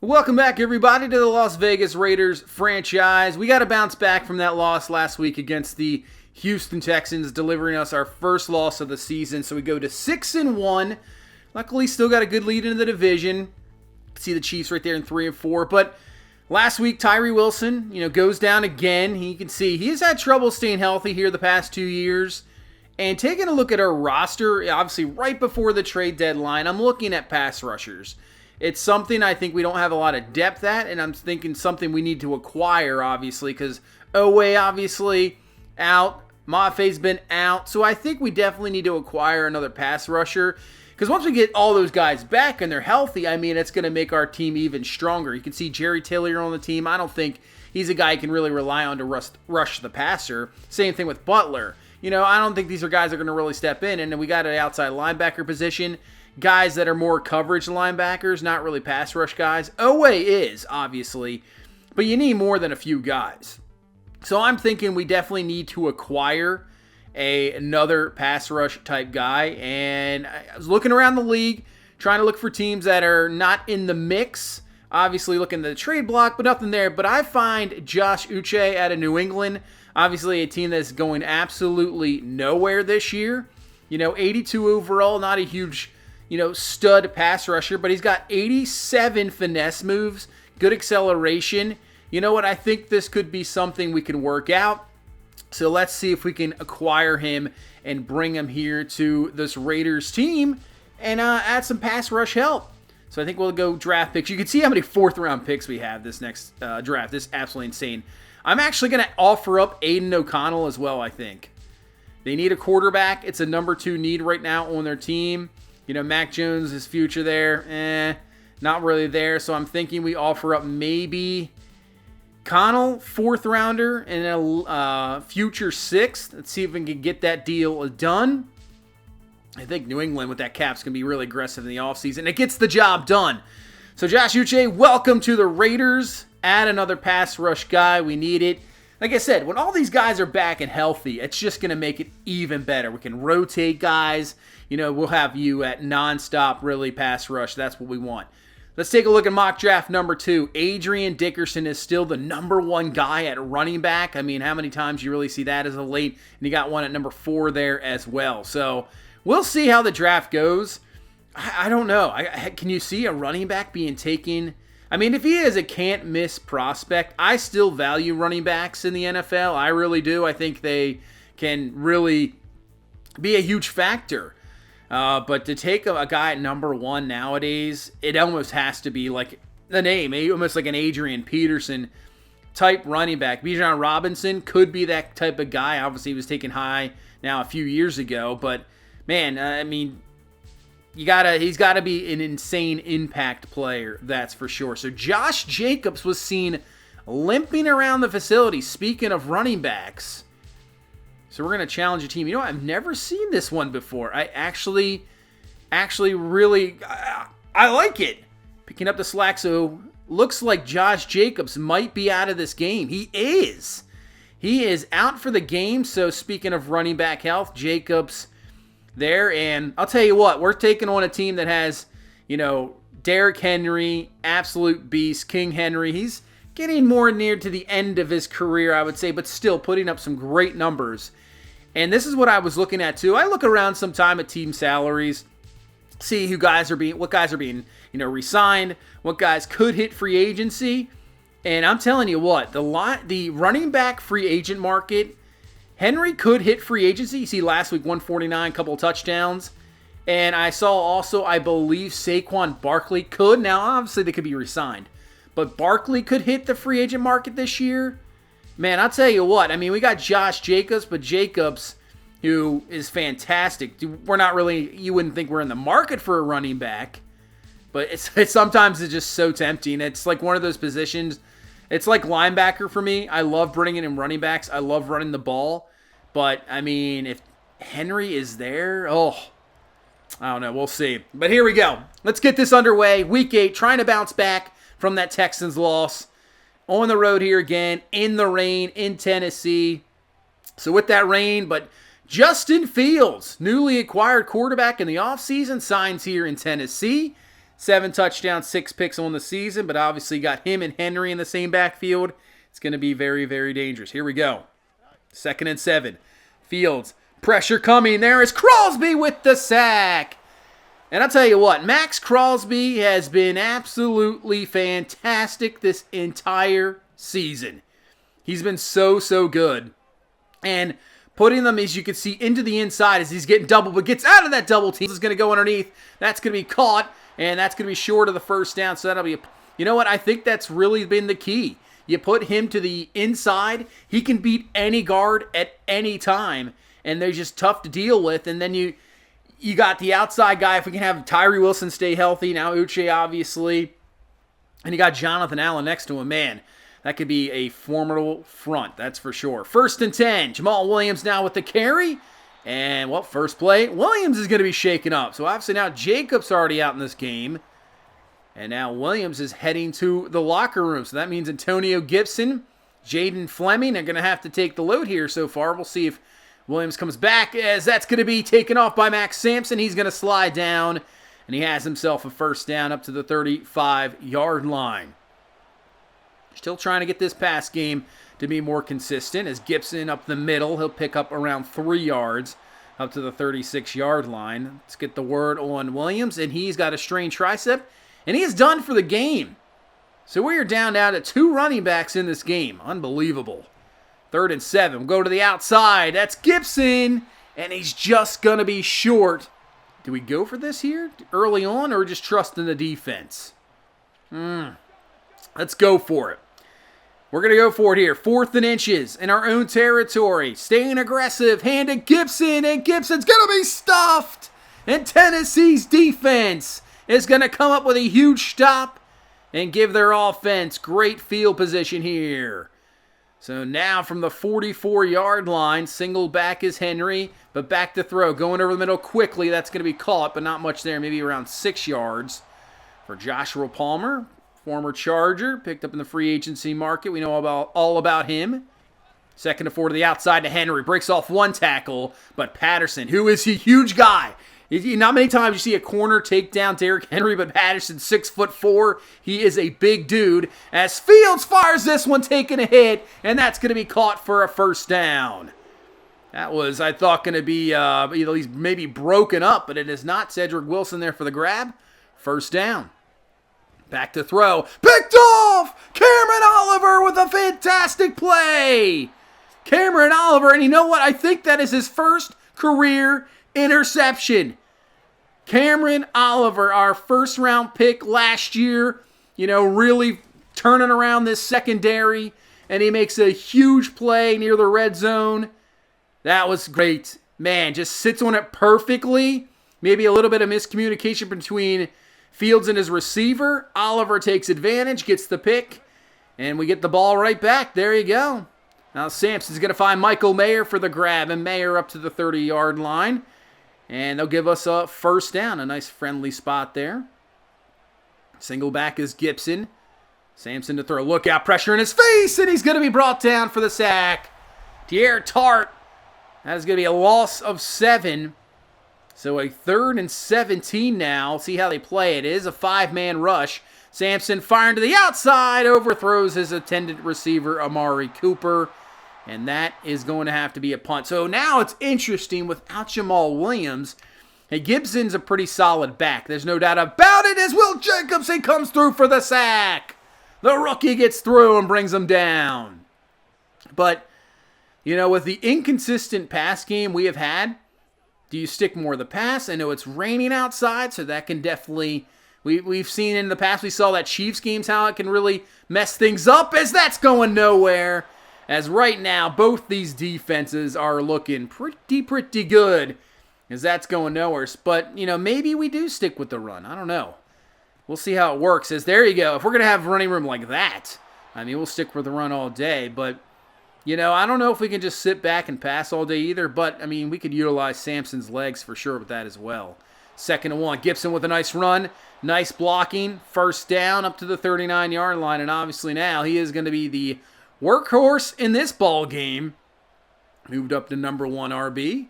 Welcome back, everybody, to the Las Vegas Raiders franchise. We got to bounce back from that loss last week against the Houston Texans, delivering us our first loss of the season. So we go to 6-1. Luckily, still got a good lead in the division. See the Chiefs right there in 3-4. But last week, Tyree Wilson, goes down again. You can see he has had trouble staying healthy here the past 2 years. And taking a look at our roster, obviously right before the trade deadline, I'm looking at pass rushers. It's something I think we don't have a lot of depth at, and I'm thinking something we need to acquire, obviously, because Owe obviously out, Maffei's been out, so I think we definitely need to acquire another pass rusher, because once we get all those guys back and they're healthy, it's going to make our team even stronger. You can see Jerry Tillyer on the team. I don't think he's a guy you can really rely on to rush the passer. Same thing with Butler. I don't think these are guys that are going to really step in, and then we got an outside linebacker position. Guys that are more coverage linebackers, not really pass rush guys. Owe is, obviously, but you need more than a few guys. So I'm thinking we definitely need to acquire another pass rush type guy. And I was looking around the league, trying to look for teams that are not in the mix. Obviously looking at the trade block, but nothing there. But I find Josh Uche out of New England, obviously a team that's going absolutely nowhere this year. 82 overall, not a huge stud pass rusher, but he's got 87 finesse moves, good acceleration. You know what? I think this could be something we can work out. So let's see if we can acquire him and bring him here to this Raiders team and add some pass rush help. So I think we'll go draft picks. You can see how many fourth-round picks we have this next draft. This is absolutely insane. I'm actually going to offer up Aiden O'Connell as well, I think. They need a quarterback. It's a number 2 need right now on their team. Mac Jones' his future there, not really there. So I'm thinking we offer up maybe Connell, 4th rounder, and a future 6th. Let's see if we can get that deal done. I think New England with that cap's going to be really aggressive in the offseason. It gets the job done. So Josh Uche, welcome to the Raiders. Add another pass rush guy. We need it. Like I said, when all these guys are back and healthy, it's just going to make it even better. We can rotate guys. We'll have you at nonstop, really, pass rush. That's what we want. Let's take a look at mock draft number 2. Adrian Dickerson is still the number 1 guy at running back. How many times you really see that as a late? And you got one at number 4 there as well. So we'll see how the draft goes. I don't know. Can you see a running back being taken? If he is a can't-miss prospect, I still value running backs in the NFL. I really do. I think they can really be a huge factor. But to take a guy at number 1 nowadays, it almost has to be like the name, almost like an Adrian Peterson type running back. Bijan Robinson could be that type of guy. Obviously, he was taken high now a few years ago. But, man, he's got to be an insane impact player, that's for sure. So Josh Jacobs was seen limping around the facility. Speaking of running backs, so we're going to challenge a team. I've never seen this one before. I actually really, I like it. Picking up the slack, so looks like Josh Jacobs might be out of this game. He is. He is out for the game. So speaking of running back health, Jacobs there, and I'll tell you what, we're taking on a team that has, Derrick Henry, absolute beast, King Henry. He's getting more near to the end of his career, I would say, but still putting up some great numbers. And this is what I was looking at too. I look around sometime at team salaries, see what guys are being, re-signed, what guys could hit free agency. And I'm telling you what, the running back free agent market, Henry could hit free agency. You see last week, 149, couple of touchdowns. And I saw also, I believe, Saquon Barkley could. Now, obviously, they could be re-signed. But Barkley could hit the free agent market this year. Man, I'll tell you what. We got Josh Jacobs, but Jacobs, who is fantastic. We're not really, you wouldn't think we're in the market for a running back. But it's sometimes it's just so tempting. It's like one of those positions. It's like linebacker for me. I love bringing in running backs. I love running the ball. But, if Henry is there, I don't know. We'll see. But here we go. Let's get this underway. Week 8, trying to bounce back from that Texans loss. On the road here again, in the rain, in Tennessee. So with that rain, but Justin Fields, newly acquired quarterback in the offseason, signs here in Tennessee. 7 touchdowns, 6 picks on the season, but obviously got him and Henry in the same backfield. It's going to be very, very dangerous. Here we go. 2nd and 7. Fields, pressure coming. There is Crosby with the sack. And I'll tell you what, Max Crosby has been absolutely fantastic this entire season. He's been so, so good. And putting them, as you can see, into the inside as he's getting double, but gets out of that double team. This is going to go underneath. That's going to be caught, and that's going to be short of the first down. So that'll be, you know what, I think that's really been the key. You put him to the inside, he can beat any guard at any time, and they're just tough to deal with. And then you got the outside guy, if we can have Tyree Wilson stay healthy, now Uche obviously, and you got Jonathan Allen next to him. Man, that could be a formidable front, that's for sure. 1st and 10, Jamal Williams now with the carry, and well, first play, Williams is going to be shaken up. So obviously now Jacobs already out in this game, and now Williams is heading to the locker room. So that means Antonio Gibson, Jaden Fleming are going to have to take the load here so far. We'll see if Williams comes back, as that's going to be taken off by Max Sampson. He's going to slide down, and he has himself a first down up to the 35-yard line. Still trying to get this pass game to be more consistent, as Gibson up the middle. He'll pick up around 3 yards up to the 36-yard line. Let's get the word on Williams, and he's got a strained tricep, and he is done for the game. So we are down to 2 running backs in this game. Unbelievable. 3rd and 7. We'll go to the outside. That's Gibson, and he's just going to be short. Do we go for this here early on, or just trust in the defense? Let's go for it. We're going to go for it here. 4th and inches in our own territory. Staying aggressive. Hand to Gibson, and Gibson's going to be stuffed. And Tennessee's defense is going to come up with a huge stop and give their offense great field position here. So now from the 44-yard line, single back is Henry, but back to throw. Going over the middle quickly. That's going to be caught, but not much there. Maybe around 6 yards for Joshua Palmer, former Charger, picked up in the free agency market. We know all about him. 2nd and 4 to the outside to Henry. Breaks off 1 tackle, but Patterson, who is a huge guy. Not many times you see a corner take down Derrick Henry, but Patterson, 6'4". He is a big dude. As Fields fires this one, taking a hit, and that's going to be caught for a first down. That was, I thought, going to be he's maybe broken up, but it is not. Cedric Wilson there for the grab. First down. Back to throw. Picked off! Cameron Oliver with a fantastic play! Cameron Oliver, and you know what? I think that is his first career interception. Cameron Oliver, our first-round pick last year, really turning around this secondary, and he makes a huge play near the red zone. That was great. Man, just sits on it perfectly. Maybe a little bit of miscommunication between Fields and his receiver. Oliver takes advantage, gets the pick, and we get the ball right back. There you go. Now Sampson's going to find Michael Mayer for the grab, and Mayer up to the 30-yard line. And they'll give us a first down. A nice friendly spot there. Single back is Gibson. Sampson to throw. Look out, pressure in his face, and he's going to be brought down for the sack. Tierre Tart. That is going to be a loss of 7. So a 3rd and 17 now. See how they play. It is a 5-man rush. Sampson firing to the outside. Overthrows his attendant receiver, Amari Cooper. And that is going to have to be a punt. So now it's interesting without Jamal Williams. Hey, Gibson's a pretty solid back. There's no doubt about it, as Will Jacobson comes through for the sack. The rookie gets through and brings him down. But, with the inconsistent pass game we have had, do you stick more of the pass? I know it's raining outside, so that can definitely... We've seen in the past, we saw that Chiefs games, how it can really mess things up, as that's going nowhere. As right now, both these defenses are looking pretty good, as that's going nowhere. But, maybe we do stick with the run. I don't know. We'll see how it works. As there you go. If we're going to have running room like that, we'll stick with the run all day. But, I don't know if we can just sit back and pass all day either. But, we could utilize Sampson's legs for sure with that as well. 2nd and 1. Gibson with a nice run. Nice blocking. First down up to the 39-yard line. And obviously now he is going to be the workhorse in this ball game. Moved up to number 1 RB.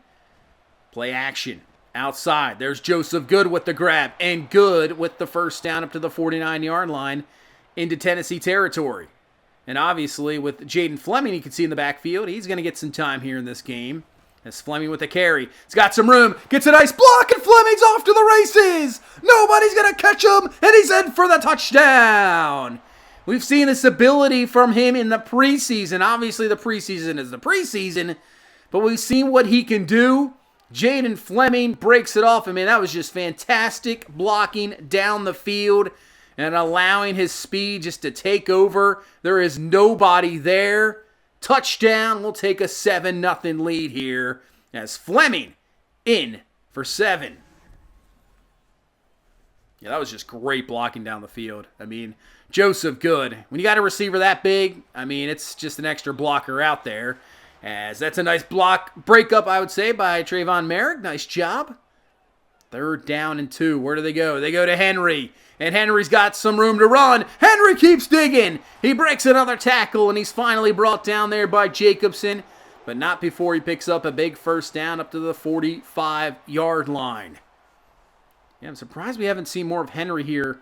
Play action. Outside, there's Joseph Good with the grab, and Good with the first down up to the 49-yard line into Tennessee territory. And obviously, with Jaden Fleming, you can see in the backfield, he's going to get some time here in this game. As Fleming with the carry. He's got some room, gets a nice block, and Fleming's off to the races! Nobody's going to catch him, and he's in for the touchdown! We've seen this ability from him in the preseason. Obviously, the preseason is the preseason, but we've seen what he can do. Jaden Fleming breaks it off. I mean, that was just fantastic blocking down the field and allowing his speed just to take over. There is nobody there. Touchdown. We'll take a 7-0 lead here as Fleming in for 7. Yeah, that was just great blocking down the field. I mean, Joseph Good. When you got a receiver that big, I mean, it's just an extra blocker out there. As that's a nice block breakup, I would say, by Trayvon Merrick. Nice job. 3rd down and 2. Where do they go? They go to Henry. And Henry's got some room to run. Henry keeps digging. He breaks another tackle, and he's finally brought down there by Jacobson. But not before he picks up a big first down up to the 45-yard line. Yeah, I'm surprised we haven't seen more of Henry here.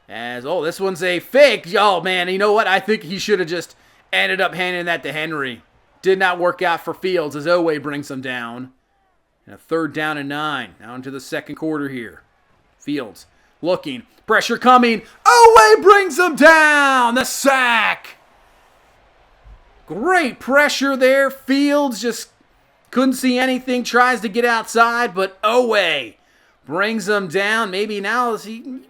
As, oh, this one's a fake. Oh, man, you know what? I think he should have just ended up handing that to Henry. Did not work out for Fields as Oweh brings him down. And a 3rd down and 9. Now into the second quarter here. Fields looking. Pressure coming. Oweh brings him down. The sack. Great pressure there. Fields just couldn't see anything. Tries to get outside, but Oweh brings him down. Maybe now is he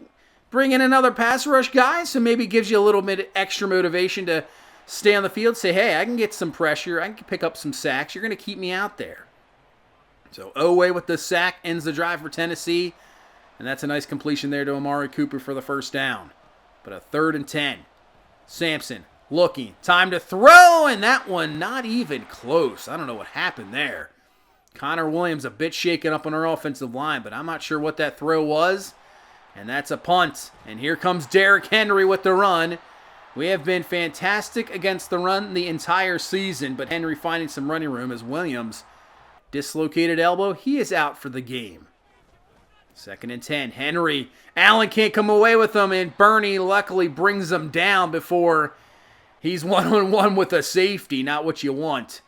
bring in another pass rush guy, so maybe gives you a little bit extra motivation to stay on the field. Say, hey, I can get some pressure. I can pick up some sacks. You're going to keep me out there. So Oweh with the sack ends the drive for Tennessee. And that's a nice completion there to Amari Cooper for the first down. But a 3rd and 10. Sampson looking. Time to throw, and that one not even close. I don't know what happened there. Connor Williams a bit shaken up on our offensive line, but I'm not sure what that throw was. And that's a punt. And here comes Derrick Henry with the run. We have been fantastic against the run the entire season, but Henry finding some running room as Williams dislocated elbow. He is out for the game. 2nd and 10. Henry. Allen can't come away with him, and Bernie luckily brings him down before he's one-on-one with a safety. Not what you want.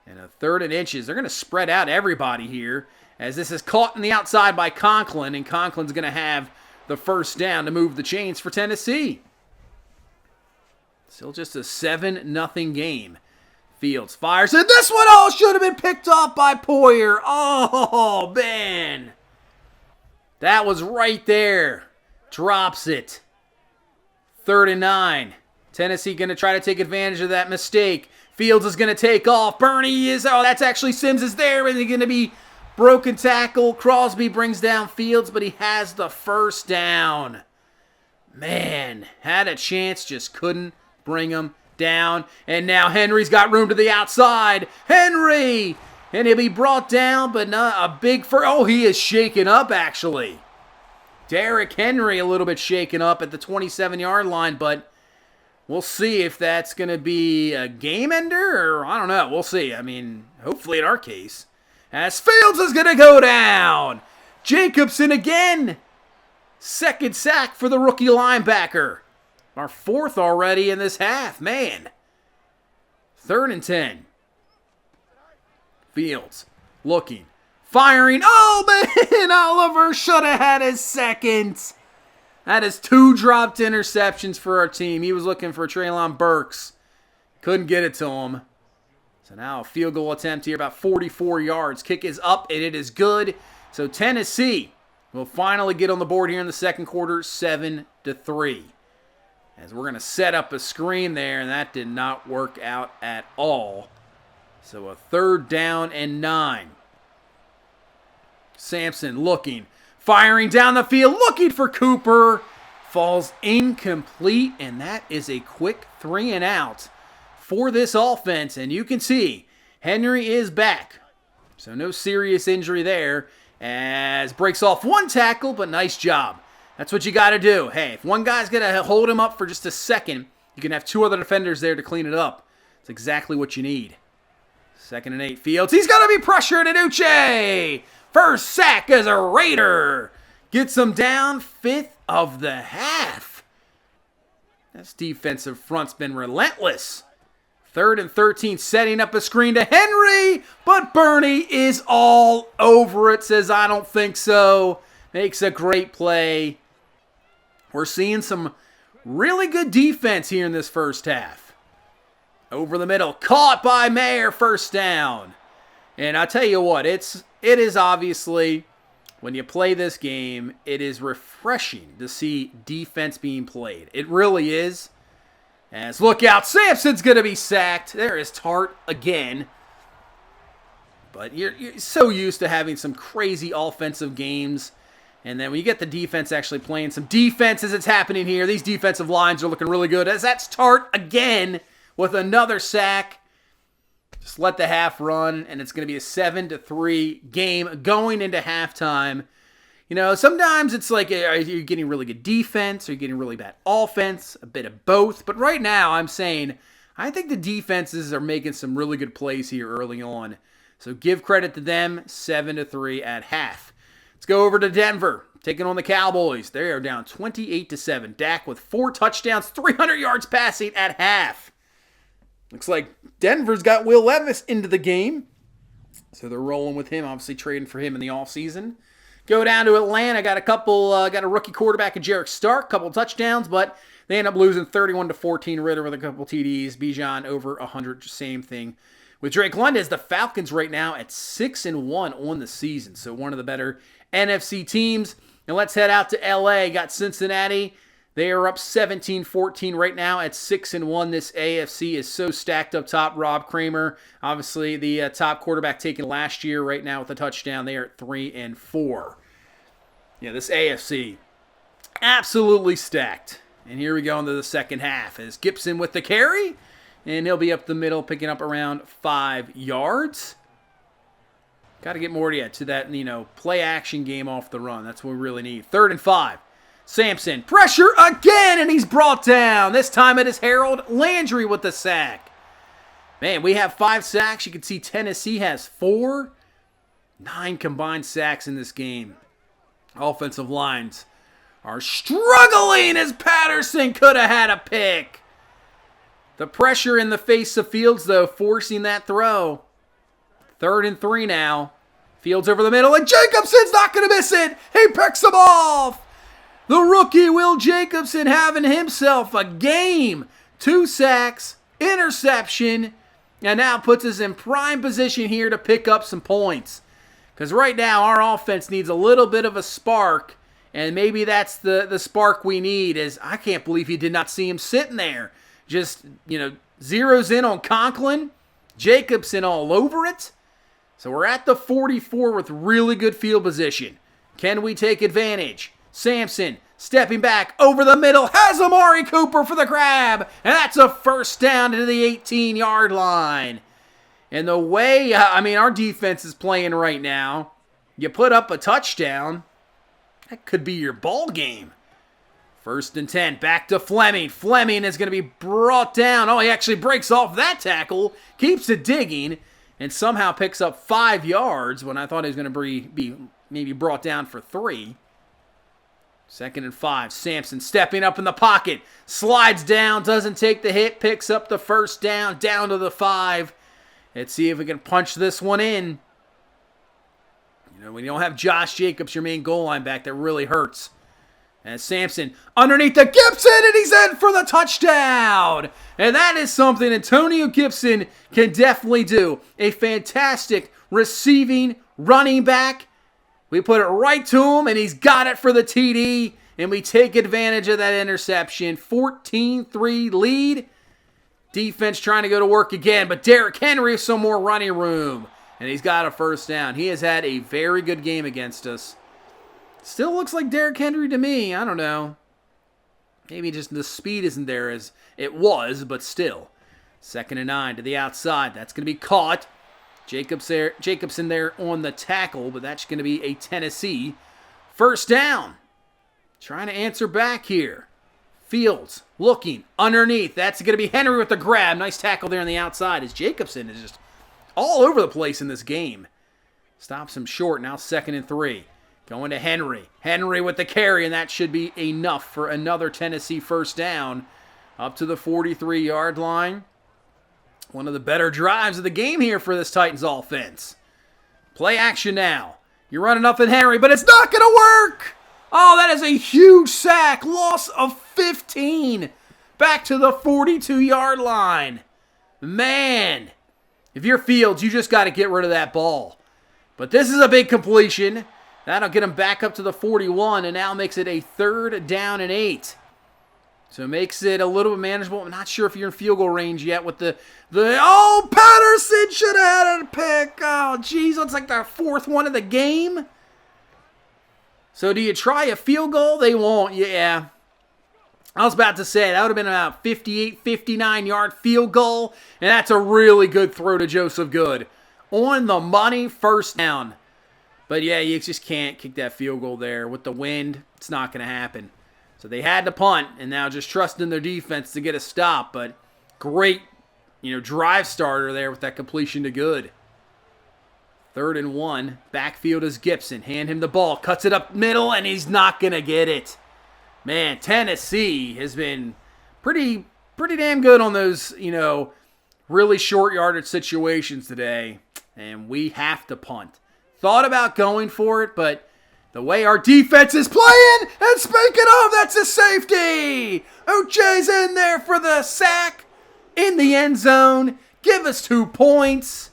And a 3rd and inches. They're going to spread out everybody here as this is caught in the outside by Conklin, and Conklin's going to have the first down to move the chains for Tennessee. Still just a 7-0 game. Fields fires, and this one all should have been picked up by Poyer. Oh, man. That was right there. Drops it. 3rd and 9. Tennessee going to try to take advantage of that mistake. Fields is going to take off. Bernie is, oh, that's actually Sims is there, and he's going to be broken tackle. Crosby brings down Fields, but he has the first down. Man, had a chance, just couldn't bring him down. And now Henry's got room to the outside. Henry! And he'll be brought down, but not a big oh, he is shaken up, actually. Derrick Henry a little bit shaken up at the 27-yard line, but we'll see if that's going to be a game ender, or I don't know. We'll see. I mean, hopefully in our case. As Fields is going to go down. Jacobson again. 2nd sack for the rookie linebacker. Our 4th already in this half. Man. 3rd and 10. Fields looking. Firing. Oh, man. Oliver should have had his 2nd. That is 2 dropped interceptions for our team. He was looking for Treylon Burks. Couldn't get it to him. So now a field goal attempt here, about 44 yards. Kick is up, and it is good. So Tennessee will finally get on the board here in the second quarter, 7-3. As we're going to set up a screen there, and that did not work out at all. So a 3rd down and 9. Sampson looking. Firing down the field, looking for Cooper. Falls incomplete, and that is a quick 3 and out for this offense. And you can see Henry is back. So no serious injury there. As breaks off 1 tackle, but nice job. That's what you got to do. Hey, if one guy's going to hold him up for just a second, you can have 2 other defenders there to clean it up. It's exactly what you need. 2nd and 8. Fields. He's going to be pressured. And Uche First sack as a Raider. Gets him down, 5th of the half. This defensive front's been relentless. 3rd and 13, setting up a screen to Henry, but Bernie is all over it, says I don't think so. Makes a great play. We're seeing some really good defense here in this first half. Over the middle, caught by Mayer, first down. And I tell you what, it is obviously, when you play this game, it is refreshing to see defense being played. It really is. As look out, Sampson's going to be sacked. There is Tart again. But you're so used to having some crazy offensive games. And then when you get the defense actually playing some defense as it's happening here, these defensive lines are looking really good. As that's Tart again with another sack. Just let the half run, and it's going to be a 7-3 game going into halftime. You know, sometimes it's like, are you getting really good defense? Are you getting really bad offense? A bit of both. But right now, I'm saying, I think the defenses are making some really good plays here early on. So give credit to them, 7-3 at half. Let's go over to Denver, taking on the Cowboys. They are down 28-7. Dak with 4 touchdowns, 300 yards passing at half. Looks like Denver's got Will Levis into the game. So they're rolling with him, obviously trading for him in the offseason. Go down to Atlanta, got a rookie quarterback in Jarek Stark, couple touchdowns, but they end up losing 31-14. Ritter with a couple TDs, Bijan over 100, same thing. With Drake London, the Falcons right now at 6-1 on the season, so one of the better NFC teams. And let's head out to LA. Got Cincinnati. They are up 17-14 right now at 6-1. This AFC is so stacked up top. Rob Kramer, obviously the top quarterback taken last year right now with a touchdown. They are at 3-4. Yeah, this AFC, absolutely stacked. And here we go into the second half. As Gibson with the carry, and he'll be up the middle, picking up around 5 yards. Got to get more to that, play action game off the run. That's what we really need. 3rd and 5. Sampson, pressure again, and he's brought down. This time it is Harold Landry with the sack. Man, we have 5 sacks. You can see Tennessee has 4. 9 combined sacks in this game. Offensive lines are struggling as Patterson could have had a pick. The pressure in the face of Fields, though, forcing that throw. 3rd and 3 now. Fields over the middle, and Jacobson's not going to miss it. He picks him off. The rookie Will Jacobson having himself a game. 2 sacks, interception, and now puts us in prime position here to pick up some points. Because right now our offense needs a little bit of a spark, and maybe that's the spark we need. As I can't believe he did not see him sitting there. Just, zeroes in on Conklin. Jacobson all over it. So we're at the 44 with really good field position. Can we take advantage? Sampson stepping back over the middle, has Amari Cooper for the grab, and that's a first down to the 18-yard line. And the way, our defense is playing right now, you put up a touchdown, that could be your ball game. 1st and 10, back to Fleming. Fleming is going to be brought down. Oh, he actually breaks off that tackle, keeps it digging, and somehow picks up 5 yards when I thought he was going to be maybe brought down for 3. 2nd and 5. Sampson stepping up in the pocket. Slides down, doesn't take the hit, picks up the first down to the 5. Let's see if we can punch this one in. When you don't have Josh Jacobs, your main goal line back, that really hurts. And Sampson underneath the Gibson, and he's in for the touchdown. And that is something Antonio Gibson can definitely do. A fantastic receiving running back. We put it right to him, and he's got it for the TD. And we take advantage of that interception. 14-3 lead. Defense trying to go to work again, but Derrick Henry has some more running room. And he's got a first down. He has had a very good game against us. Still looks like Derrick Henry to me. I don't know. Maybe just the speed isn't there as it was, but still. 2nd and 9 to the outside. That's going to be caught. Jacobson there on the tackle, but that's going to be a Tennessee first down. Trying to answer back here. Fields looking underneath. That's going to be Henry with the grab. Nice tackle there on the outside as Jacobson is just all over the place in this game. Stops him short. Now 2nd and 3. Going to Henry. Henry with the carry, and that should be enough for another Tennessee first down up to the 43-yard line. One of the better drives of the game here for this Titans offense. Play action now. You're running up in Henry, but it's not going to work. Oh, that is a huge sack. Loss of 15. Back to the 42-yard line. Man, if you're Fields, you just got to get rid of that ball. But this is a big completion. That'll get him back up to the 41, and now makes it a 3rd down and 8. So it makes it a little bit manageable. I'm not sure if you're in field goal range yet with the Patterson should have had a pick. Oh, geez, looks like the 4th one of the game. So do you try a field goal? They won't. Yeah. I was about to say, that would have been about 58, 59-yard field goal, and that's a really good throw to Joseph Good. On the money, first down. But yeah, you just can't kick that field goal there. With the wind, it's not going to happen. So they had to punt, and now just trusting their defense to get a stop. But great, drive starter there with that completion to Good. 3rd and 1. Backfield is Gibson. Hand him the ball. Cuts it up middle, and he's not going to get it. Man, Tennessee has been pretty damn good on those, really short yardage situations today. And we have to punt. Thought about going for it, but the way our defense is playing, and speaking of, that's a safety. Uche's in there for the sack in the end zone. Give us 2 points.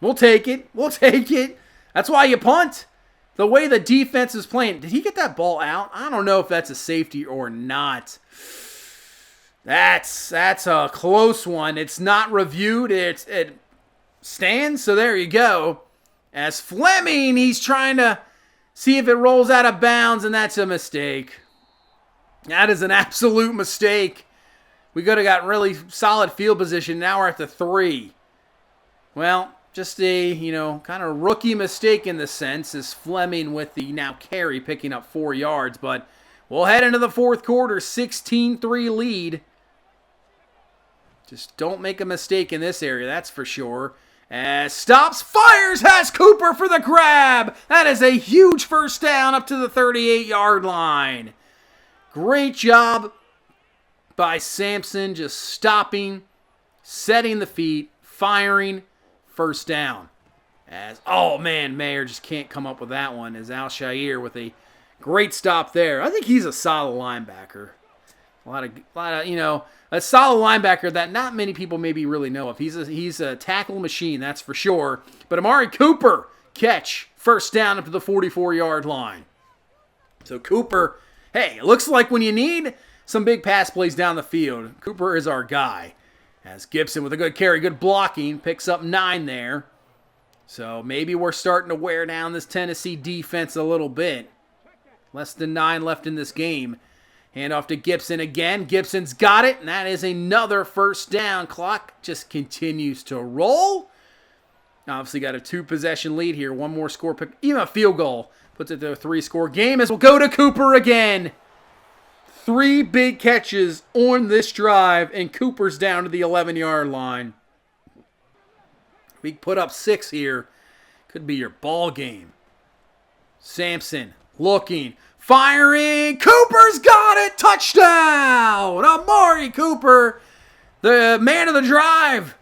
We'll take it. We'll take it. That's why you punt. The way the defense is playing. Did he get that ball out? I don't know if that's a safety or not. That's a close one. It's not reviewed. It stands, so there you go. As Fleming, he's trying to see if it rolls out of bounds, and that's a mistake. That is an absolute mistake. We could have got really solid field position. Now we're at the 3. Well, just a, kind of rookie mistake in the sense is Fleming with the now carry picking up 4 yards. But we'll head into the 4th quarter, 16-3 lead. Just don't make a mistake in this area, that's for sure. As stops, fires, has Cooper for the grab. That is a huge first down up to the 38-yard line. Great job by Sampson, just stopping, setting the feet, firing, first down. Mayer just can't come up with that one. As Al-Shair with a great stop there. I think he's a solid linebacker. A lot of a solid linebacker that not many people maybe really know of. He's a tackle machine, that's for sure. But Amari Cooper, catch, first down up to the 44-yard line. So Cooper, hey, it looks like when you need some big pass plays down the field, Cooper is our guy. As Gibson with a good carry, good blocking, picks up 9 there. So maybe we're starting to wear down this Tennessee defense a little bit. Less than 9 left in this game. Hand off to Gibson again. Gibson's got it, and that is another first down. Clock just continues to roll. Obviously got a 2-possession lead here. One more score pick, even a field goal. Puts it to a 3-score game as we'll go to Cooper again. 3 big catches on this drive, and Cooper's down to the 11-yard line. We put up 6 here. Could be your ball game. Sampson looking. Firing, Cooper's got it, touchdown! Amari Cooper, the man of the drive.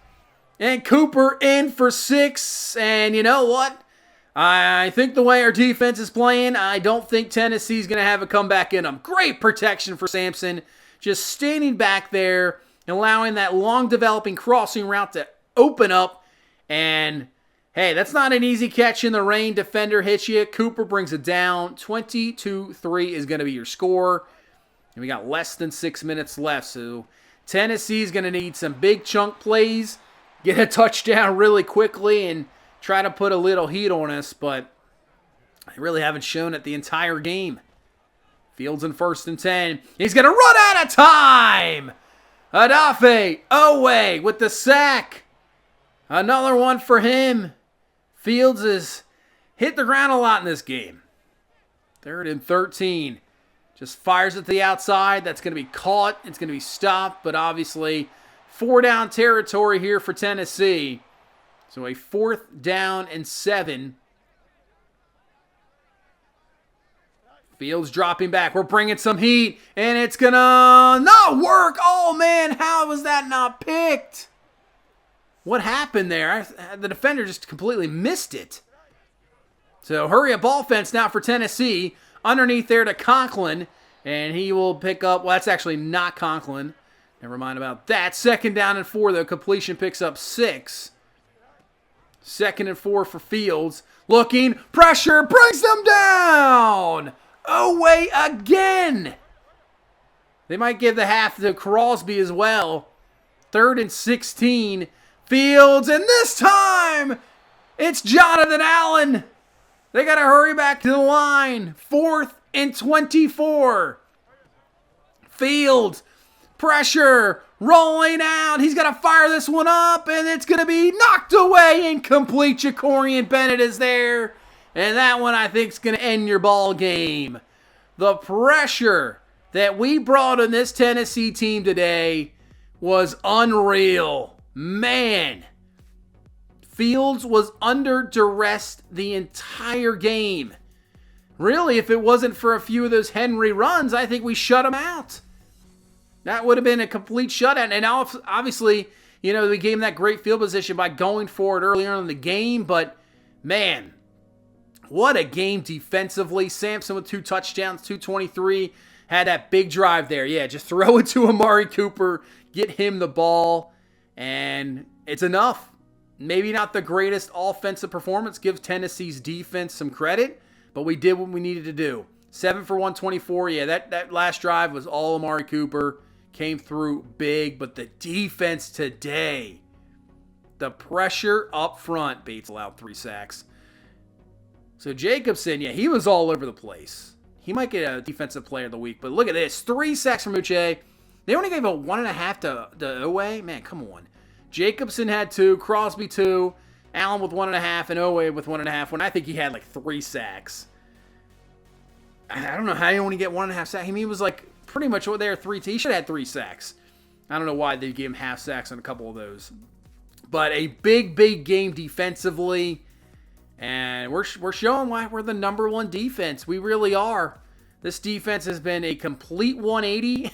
And Cooper in for 6, and you know what? I think the way our defense is playing, I don't think Tennessee's going to have a comeback in them. Great protection for Sampson, just standing back there, allowing that long developing crossing route to open up, and hey, that's not an easy catch in the rain. Defender hits you. Cooper brings it down. 22-3 is going to be your score. And we got less than 6 minutes left. So Tennessee's going to need some big chunk plays. Get a touchdown really quickly and try to put a little heat on us. But they really haven't shown it the entire game. Fields in 1st and 10. He's going to run out of time. Adafe Owe with the sack. Another one for him. Fields has hit the ground a lot in this game. 3rd and 13. Just fires at the outside. That's going to be caught. It's going to be stopped. But obviously, 4-down territory here for Tennessee. So a 4th down and 7 Fields dropping back. We're bringing some heat, and it's going to not work. Oh, man, how was that not picked? What happened there? The defender just completely missed it. So hurry up offense now for Tennessee. Underneath there to Conklin, and he will pick up. Well, that's actually not Conklin. Never mind about that. 2nd down and 4, though. Completion picks up 6. 2nd and 4 for Fields. Looking. Pressure. Brings them down. Away again. They might give the half to Crosby as well. 3rd and 16. Fields. And this time, it's Jonathan Allen. They got to hurry back to the line. 4th and 24. Fields. Pressure. Rolling out. He's got to fire this one up. And it's going to be knocked away. Incomplete. Jacorian Bennett is there. And that one, I think, is going to end your ball game. The pressure that we brought on this Tennessee team today was unreal. Man. Fields was under duress the entire game. Really, if it wasn't for a few of those Henry runs, I think we shut him out. That would have been a complete shutout. And obviously, we gave him that great field position by going for it earlier in the game. But, man, what a game defensively. Sampson with 2 touchdowns, 223. Had that big drive there. Yeah, just throw it to Amari Cooper. Get him the ball. And it's enough. Maybe not the greatest offensive performance. Give Tennessee's defense some credit. But we did what we needed to do. 7 for 124. Yeah, that last drive was all Amari Cooper. Came through big. But the defense today, the pressure up front. Bates allowed 3 sacks. So Jacobson, yeah, he was all over the place. He might get a defensive player of the week. But look at this. 3 sacks from Uche. They only gave a 1.5 to Owe. Man, come on. Jacobson had 2. Crosby 2. Allen with 1.5. And Owe with 1.5. When I think he had like 3 sacks. I don't know how you only get 1.5 sacks. I mean, he was like pretty much there 3. He should have had 3 sacks. I don't know why they gave him half sacks on a couple of those. But a big, big game defensively. And we're showing why we're the number 1 defense. We really are. This defense has been a complete 180.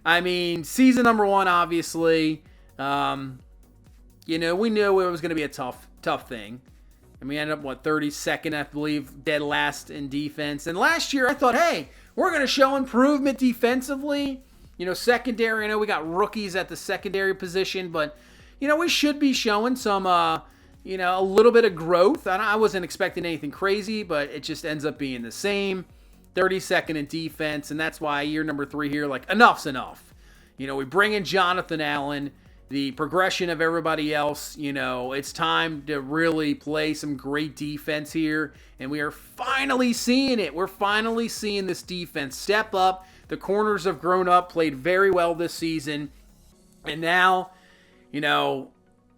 I mean, season number 1, obviously. We knew it was going to be a tough thing. And we ended up, 32nd, I believe, dead last in defense. And last year, I thought, hey, we're going to show improvement defensively. Secondary, I know we got rookies at the secondary position, but, we should be showing some, a little bit of growth. I wasn't expecting anything crazy, but it just ends up being the same. 32nd in defense, and that's why year number 3 here, enough's enough. We bring in Jonathan Allen. The progression of everybody else, it's time to really play some great defense here. And we are finally seeing it. We're finally seeing this defense step up. The corners have grown up, played very well this season. And now,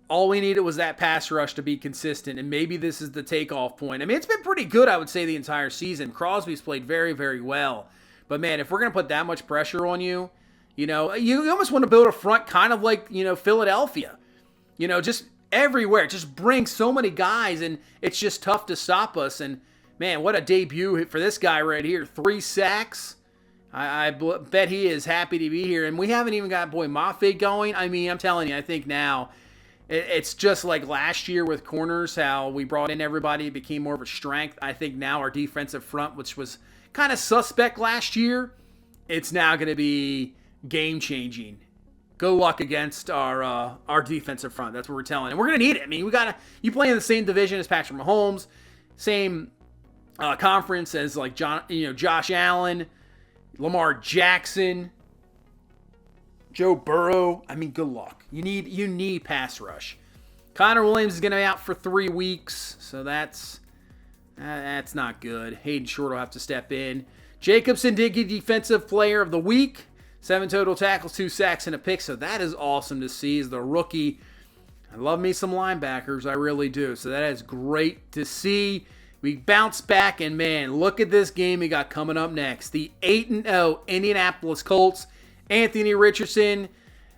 all we needed was that pass rush to be consistent. And maybe this is the takeoff point. I mean, it's been pretty good, I would say, the entire season. Crosby's played very, very well. But, man, if we're going to put that much pressure on you, you almost want to build a front kind of like, Philadelphia. Just everywhere. Just bring so many guys, and it's just tough to stop us. And, man, what a debut for this guy right here. 3 sacks. I bet he is happy to be here. And we haven't even got Boy Mafe going. I mean, I'm telling you, I think now it's just like last year with corners, how we brought in everybody. It became more of a strength. I think now our defensive front, which was kind of suspect last year, it's now going to be game-changing. Good luck against our defensive front. That's what we're telling. And we're going to need it. I mean, you play in the same division as Patrick Mahomes, same conference as Josh Allen, Lamar Jackson, Joe Burrow. I mean, good luck. You need pass rush. Connor Williams is going to be out for 3 weeks, so that's not good. Hayden Short will have to step in. Jacobson did get Defensive Player of the Week. 7 total tackles, 2 sacks, and a pick. So that is awesome to see as the rookie. I love me some linebackers. I really do. So that is great to see. We bounce back, and, man, look at this game we got coming up next. The 8-0 Indianapolis Colts. Anthony Richardson.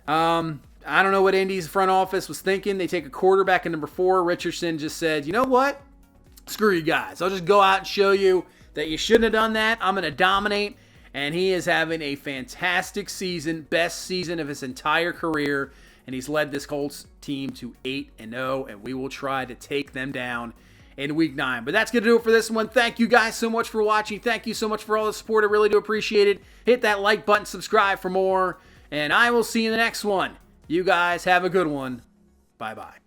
I don't know what Indy's front office was thinking. They take a quarterback at number 4. Richardson just said, you know what? Screw you guys. I'll just go out and show you that you shouldn't have done that. I'm going to dominate. And he is having a fantastic season, best season of his entire career. And he's led this Colts team to 8-0, and we will try to take them down in Week 9. But that's going to do it for this one. Thank you guys so much for watching. Thank you so much for all the support. I really do appreciate it. Hit that like button, subscribe for more, and I will see you in the next one. You guys have a good one. Bye-bye.